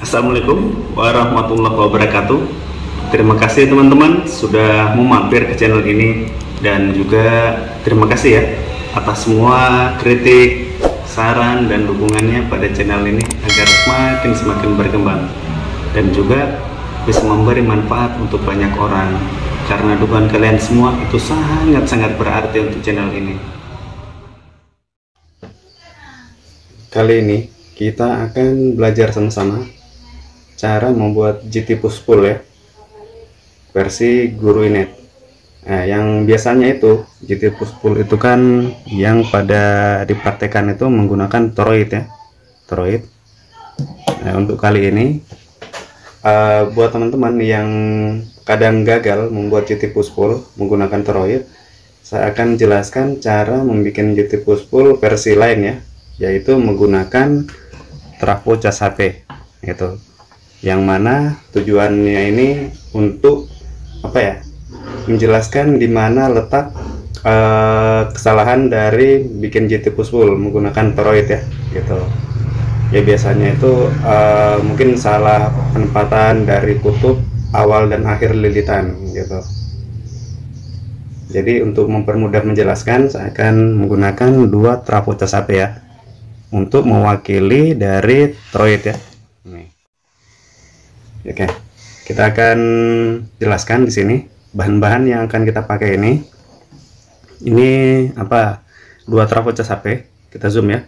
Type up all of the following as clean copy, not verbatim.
Assalamualaikum warahmatullahi wabarakatuh. Terima kasih teman-teman sudah mau mampir ke channel ini, dan juga terima kasih ya atas semua kritik, saran, dan dukungannya pada channel ini agar semakin berkembang dan juga bisa memberi manfaat untuk banyak orang, karena dukungan kalian semua itu sangat berarti untuk channel ini. Kali ini kita akan belajar sama-sama cara membuat GT push pull ya, versi Guru Inet. Nah, yang biasanya itu GT push pull itu kan yang pada dipraktekan itu menggunakan toroid ya, toroid. Nah, untuk kali ini buat teman-teman yang kadang gagal membuat GT push pull menggunakan toroid, saya akan jelaskan cara membuat GT push pull versi lain ya, yaitu menggunakan trafo cas HP gitu. Yang mana tujuannya ini untuk apa ya, menjelaskan di mana letak kesalahan dari bikin GT push pull menggunakan toroid ya gitu. Ya biasanya itu mungkin salah penempatan dari kutub awal dan akhir lilitan gitu. Jadi untuk mempermudah menjelaskan, saya akan menggunakan dua trafo cas HP ya untuk mewakili dari toroid ya. Oke, kita akan jelaskan di sini bahan-bahan yang akan kita pakai ini. Ini apa? Dua trafo cas HP. Kita zoom ya.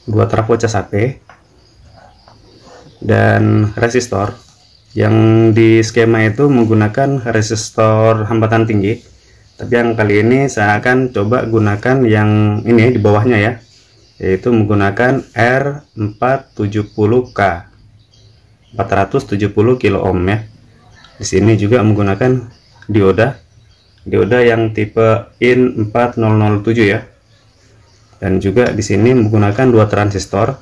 Dua trafo cas HP dan resistor. Yang di skema itu menggunakan resistor hambatan tinggi. Tapi yang kali ini saya akan coba gunakan yang ini di bawahnya ya, yaitu menggunakan R470K 470 kilo ohm ya. Di sini juga menggunakan dioda yang tipe IN 4007 ya. Dan juga di sini menggunakan dua transistor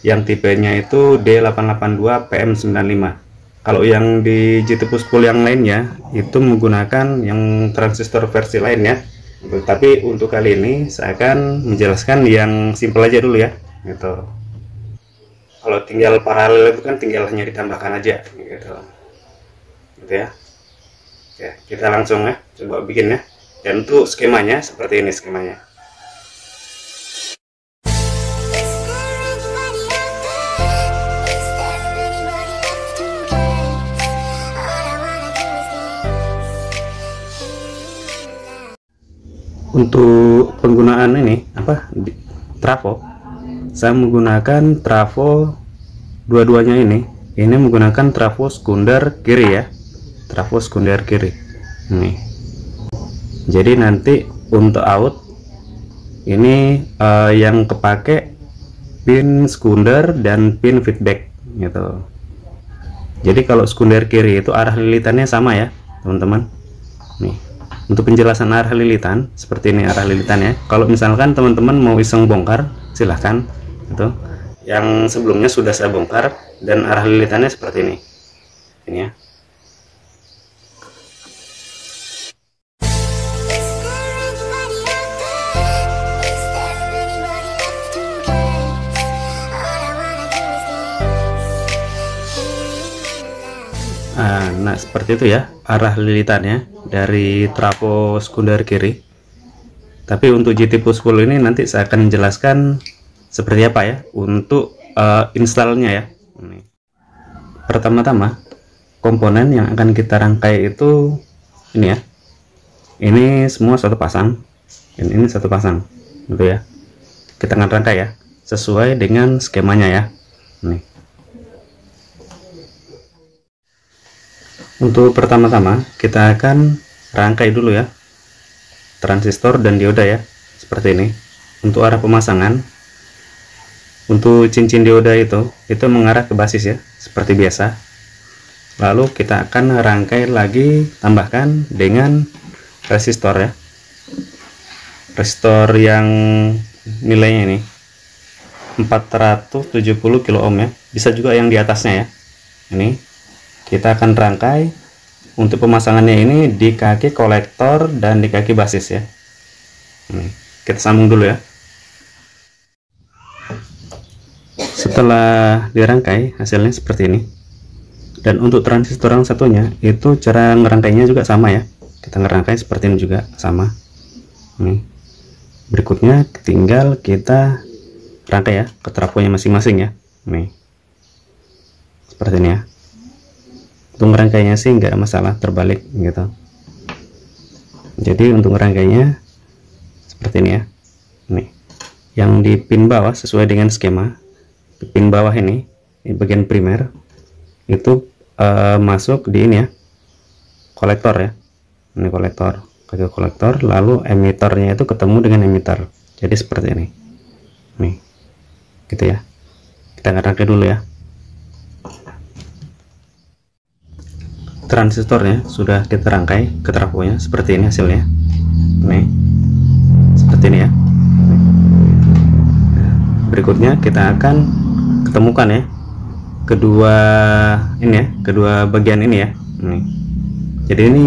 yang tipenya itu D882 PM95. Kalau yang di GT push pull yang lainnya itu menggunakan yang transistor versi lain ya. Tapi untuk kali ini saya akan menjelaskan yang simple aja dulu ya gitu. Kalau tinggal paralel itu kan tinggal hanya ditambahkan aja gitu ya. Oke, kita langsung ya coba bikin ya. Dan untuk skemanya seperti ini skemanya. Untuk penggunaan ini trafo, saya menggunakan trafo dua-duanya ini menggunakan trafo sekunder kiri ya, trafo sekunder kiri ini. Jadi nanti untuk out ini yang kepake pin sekunder dan pin feedback gitu. Jadi kalau sekunder kiri itu arah lilitannya sama ya teman-teman. Nih, untuk penjelasan arah lilitan seperti ini arah lilitannya. Kalau misalkan teman-teman mau iseng bongkar, silahkan itu. Yang sebelumnya sudah saya bongkar dan arah lilitannya seperti ini ya. Nah seperti itu ya arah lilitannya dari trafo sekunder kiri. Tapi untuk GT push pull ini nanti saya akan menjelaskan seperti apa ya untuk installnya ya. Pertama-tama komponen yang akan kita rangkai itu ini ya. Ini semua satu pasang dan ini satu pasang gitu ya. Kita akan rangkai ya sesuai dengan skemanya ya. Untuk pertama-tama kita akan rangkai dulu ya transistor dan dioda ya seperti ini. Untuk arah pemasangan, untuk cincin dioda itu mengarah ke basis ya seperti biasa. Lalu kita akan rangkai lagi, tambahkan dengan resistor ya, resistor yang nilainya ini 470 kilo ohm ya, bisa juga yang di atasnya ya. Ini kita akan rangkai untuk pemasangannya ini di kaki kolektor dan di kaki basis ya. Kita sambung dulu ya. Setelah dirangkai, hasilnya seperti ini. Dan untuk transistor yang satunya itu cara ngerangkainya juga sama ya, kita ngerangkai seperti ini juga sama. Berikutnya tinggal kita rangkai ya ke trafonya masing-masing ya. Seperti ini ya. Untuk ngerangkainya sih nggak ada masalah, terbalik gitu. Jadi untuk ngerangkainya seperti ini ya. Yang di pin bawah sesuai dengan skema. Di pin bawah ini bagian primer itu masuk di ini ya, kolektor ya. Ini kolektor, ke kolektor, lalu emitornya itu ketemu dengan emitter. Jadi seperti ini. Gitu ya. Kita rangkai dulu ya. Transistornya sudah kita rangkai ke trafonya, seperti ini hasilnya. Seperti ini ya. Berikutnya kita akan ketemukan ya kedua ini ya, kedua bagian ini ya. Jadi ini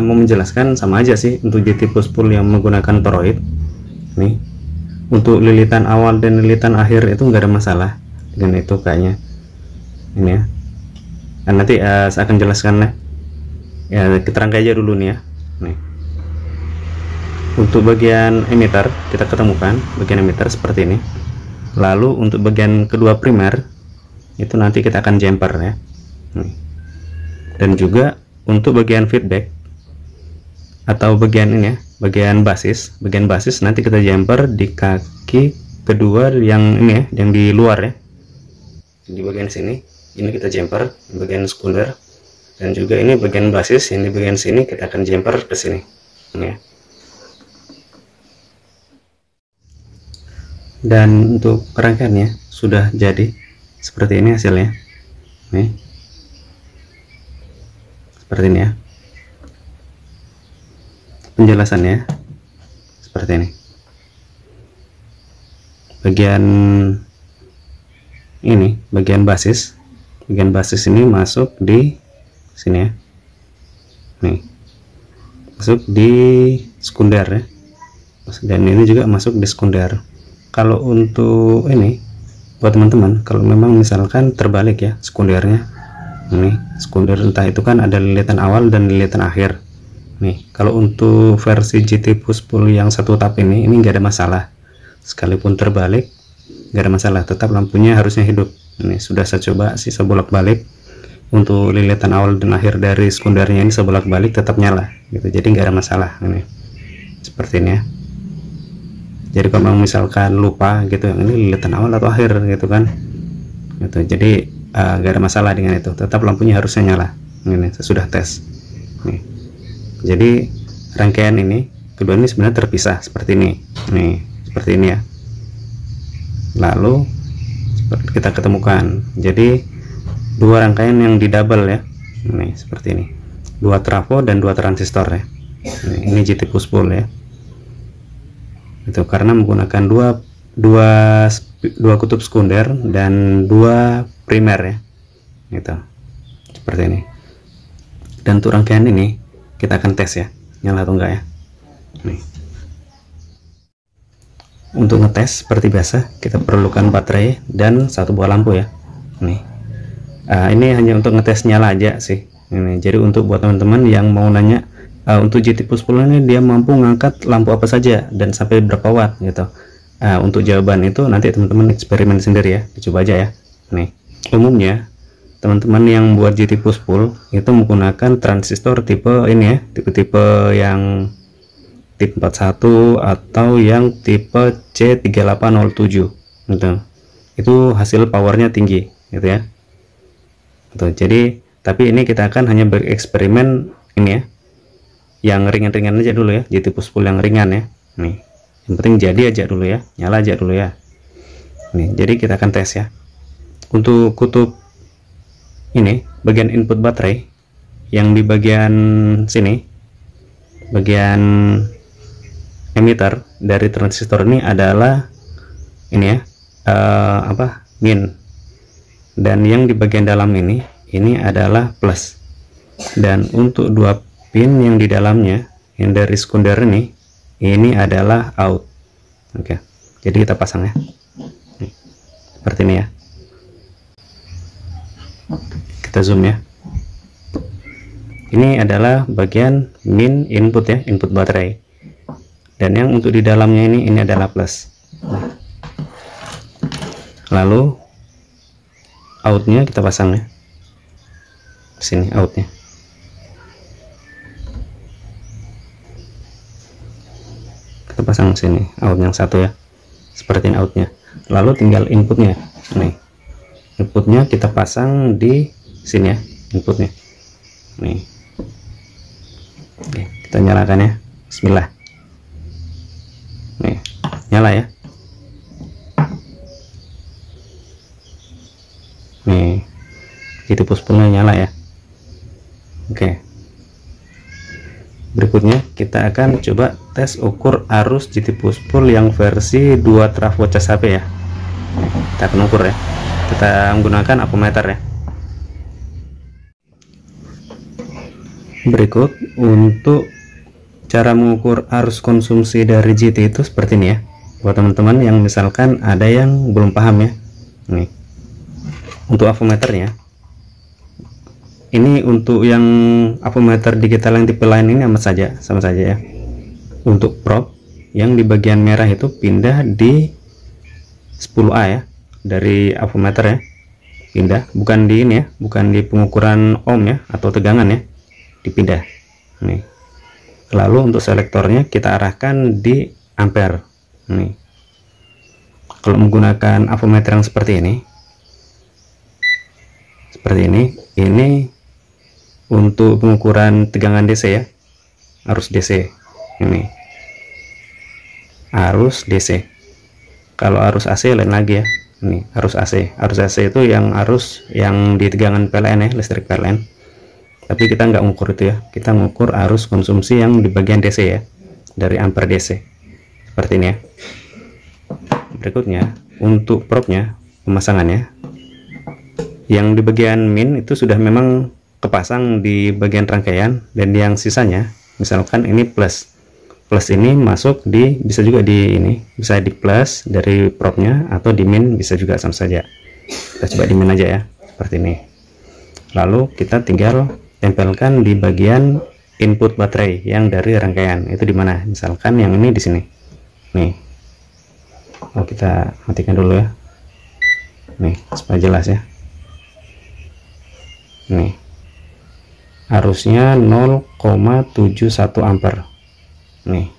mau menjelaskan sama aja sih untuk JT push pull yang menggunakan toroid. Untuk lilitan awal dan lilitan akhir itu nggak ada masalah dengan itu kayaknya. Ini ya. Dan nanti saya akan jelaskan ya, kita rangkai aja dulu nih ya. Untuk bagian emitter kita ketemukan bagian emitter seperti ini. Lalu untuk bagian kedua primer itu nanti kita akan jumper ya. Dan juga untuk bagian feedback atau bagian ini ya, bagian basis nanti kita jumper di kaki kedua yang ini ya, yang di luar ya. Di bagian sini ini kita jumper bagian sekunder, dan juga ini bagian basis yang di bagian sini kita akan jumper ke sini. Ini ya. Dan untuk rangkaiannya sudah jadi seperti ini hasilnya. Seperti ini ya. Penjelasannya seperti ini. Bagian ini, bagian basis ini masuk di sini ya. Masuk di sekunder ya. Dan ini juga masuk di sekunder. Kalau untuk ini buat teman-teman, kalau memang misalkan terbalik ya sekundernya, sekunder entah itu kan ada lilitan awal dan lilitan akhir. Kalau untuk versi JT push pull yang satu tap ini nggak ada masalah, sekalipun terbalik nggak ada masalah, tetap lampunya harusnya hidup. Ini sudah saya coba sih, saya bolak-balik untuk lilitan awal dan akhir dari sekundernya ini, saya bolak-balik tetap nyala gitu, jadi nggak ada masalah. Ini seperti ini ya. Jadi kalau misalkan lupa gitu, yang ini lilitan awal atau akhir gitu kan gitu, jadi nggak ada masalah dengan itu, tetap lampunya harusnya nyala. Ini saya sudah tes. Jadi rangkaian ini kedua ini sebenarnya terpisah seperti ini. Seperti ini ya. Lalu kita ketemukan jadi dua rangkaian yang di double ya. Seperti ini, dua trafo dan dua transistor ya. Ini JT push pull ya. Itu karena menggunakan dua kutub sekunder dan dua primer ya. Gitu. Seperti ini. Dan untuk rangkaian ini kita akan tes ya, nyala atau enggak ya. Untuk ngetes seperti biasa kita perlukan baterai dan satu buah lampu ya. Ini hanya untuk ngetes nyala aja sih. Jadi untuk buat teman-teman yang mau nanya untuk JT push pull ini dia mampu ngangkat lampu apa saja dan sampai berapa watt gitu. Untuk jawaban itu nanti teman-teman eksperimen sendiri ya, dicoba aja ya. Umumnya teman-teman yang buat JT push pull itu menggunakan transistor tipe ini ya, tipe yang tipe 41 atau yang tipe C3807 gitu. Itu hasil powernya tinggi gitu ya. Jadi tapi ini kita akan hanya bereksperimen ini ya, yang ringan-ringan aja dulu ya, JT push pull yang ringan ya. Yang penting jadi aja dulu ya, nyala aja dulu ya. Jadi kita akan tes ya. Untuk kutub ini bagian input baterai yang di bagian sini, bagian emitter dari transistor ini adalah ini ya, min, dan yang di bagian dalam ini adalah plus. Dan untuk dua pin yang di dalamnya yang dari sekunder ini ini adalah out. Oke, jadi kita pasang ya. Nih, seperti ini ya. Kita zoom ya. Ini adalah bagian min input ya, input baterai. Dan yang untuk di dalamnya ini adalah plus. Lalu outnya kita pasang ya. Sini outnya. Kita pasang sini out yang satu ya. Seperti ini outnya. Lalu tinggal inputnya. Nih. Inputnya kita pasang di sini ya, inputnya. Nih. Oke, kita nyalakan ya. Bismillah. Nih, nyala ya. Nih, itu push-pullnya nyala ya. Oke. Berikutnya kita akan coba tes ukur arus GT push-pull yang versi 2 trafo cas HP ya. Kita akan ukur ya. Kita menggunakan ampermeter ya. Berikut untuk cara mengukur arus konsumsi dari GT itu seperti ini ya. Buat teman-teman yang misalkan ada yang belum paham ya. Nih. Untuk ampermeternya. Ini untuk yang ampermeter digital yang tipe lain ini sama saja ya. Untuk probe yang di bagian merah itu pindah di 10A ya, dari ampermeter ya. Pindah, bukan di ini ya, bukan di pengukuran ohm ya atau tegangan ya. Dipindah. Nih. Lalu untuk selektornya kita arahkan di ampere. Nih. Kalau menggunakan ampermeter yang seperti ini, ini untuk pengukuran tegangan DC ya, arus DC. Ini arus DC. Kalau arus AC lain lagi ya. Ini arus AC. Arus AC itu yang arus yang di tegangan PLN ya, listrik PLN. Tapi kita nggak ngukur itu ya, kita ngukur arus konsumsi yang di bagian DC ya, dari ampere DC. Seperti ini ya. Berikutnya untuk probe-nya, pemasangannya, yang di bagian min itu sudah memang kepasang di bagian rangkaian, dan yang sisanya misalkan ini plus ini masuk di, bisa juga di ini, bisa di plus dari probe-nya atau di min, bisa juga sama saja. Kita coba di min aja ya, seperti ini. Lalu kita tinggal tempelkan di bagian input baterai yang dari rangkaian. Itu di mana? Misalkan yang ini di sini. Nih. Oh, kita matikan dulu ya. Nih, supaya jelas ya. Nih. Arusnya 0,71 ampere. Nih.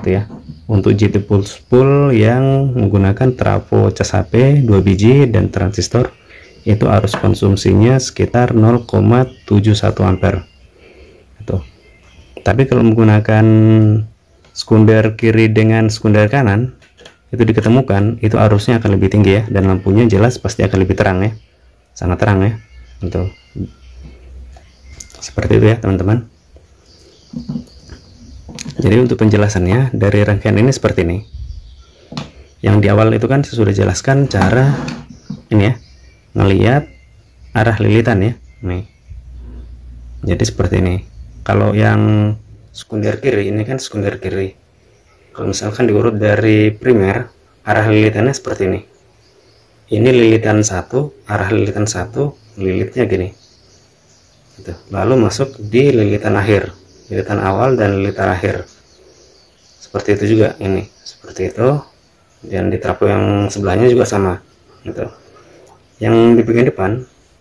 Itu ya. Untuk GT push-pull yang menggunakan trafo cas HP 2 biji dan transistor, itu arus konsumsinya sekitar 0,71 ampere. Itu. Tapi kalau menggunakan sekunder kiri dengan sekunder kanan, itu diketemukan itu arusnya akan lebih tinggi ya, dan lampunya jelas pasti akan lebih terang ya, sangat terang ya. Untuk seperti itu ya teman-teman. Jadi untuk penjelasannya dari rangkaian ini seperti ini. Yang di awal itu kan saya sudah jelaskan cara ini ya, ngelihat arah lilitan ya. Nih. Jadi seperti ini. Kalau yang sekunder kiri, ini kan sekunder kiri. Kalau misalkan diurut dari primer, arah lilitannya seperti ini. Ini lilitan satu, arah lilitan satu, lilitnya gini. Gitu. Lalu masuk di lilitan akhir, lilitan awal dan lilitan akhir. Seperti itu juga ini, seperti itu. Dan di trafo yang sebelahnya juga sama. Gitu. Yang di bagian depan,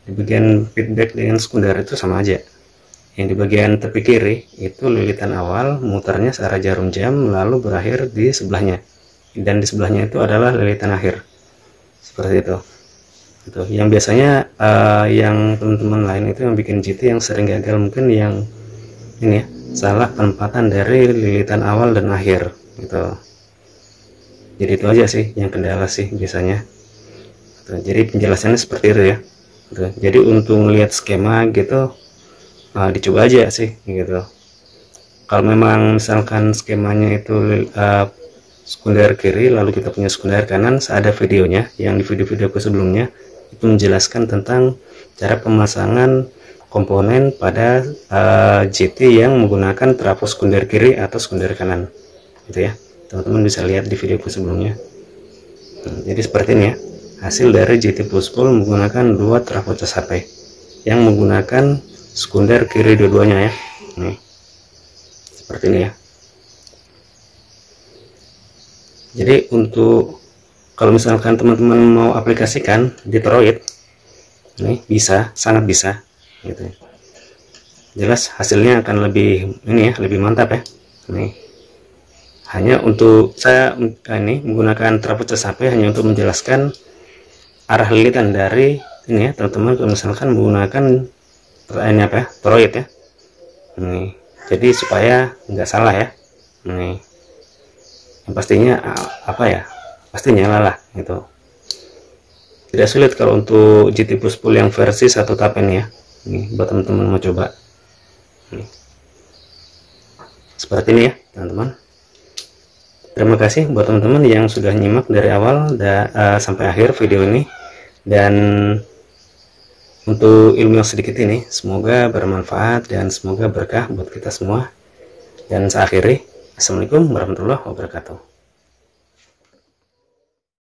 di bagian feedback dengan sekunder itu sama aja. Yang di bagian tepi kiri itu lilitan awal, muternya searah jarum jam, lalu berakhir di sebelahnya. Dan di sebelahnya itu adalah lilitan akhir. Seperti itu. Gitu. Yang biasanya yang teman-teman lain itu yang bikin GT yang sering gagal mungkin yang ini ya, salah penempatan dari lilitan awal dan akhir. Gitu. Jadi itu aja sih yang kendala sih biasanya. Gitu. Jadi penjelasannya seperti itu ya. Gitu. Jadi untuk melihat skema gitu, dicoba aja sih gitu. Kalau memang misalkan skemanya itu sekunder kiri, lalu kita punya sekunder kanan, ada videonya yang di video-videoku sebelumnya itu menjelaskan tentang cara pemasangan komponen pada GT yang menggunakan trafo sekunder kiri atau sekunder kanan, gitu ya. Teman-teman bisa lihat di videoku sebelumnya. Jadi seperti ini ya, hasil dari GT push pull menggunakan 2 trafo cas HP yang menggunakan sekunder kiri dua-duanya ya. Nih, seperti ini ya. Jadi untuk kalau misalkan teman-teman mau aplikasikan di Toroid, ini bisa, sangat bisa, gitu. Jelas hasilnya akan lebih ini ya, lebih mantap ya. Nih, hanya untuk saya ini menggunakan trafo cas HP hanya untuk menjelaskan arah lilitan dari ini ya, teman-teman. Kalau misalkan menggunakan ini apa ya, Toroid ya. Nih, jadi supaya nggak salah ya. Nih, yang pastinya apa ya, pasti nyala lah gitu. Tidak sulit kalau untuk GT push pull yang versi 1 tapen ya. Ini buat teman-teman mau coba. Nih, seperti ini ya teman-teman. Terima kasih buat teman-teman yang sudah nyimak dari awal sampai akhir video ini. Dan untuk ilmu yang sedikit ini semoga bermanfaat dan semoga berkah buat kita semua. Dan saya akhiri, assalamualaikum warahmatullahi wabarakatuh.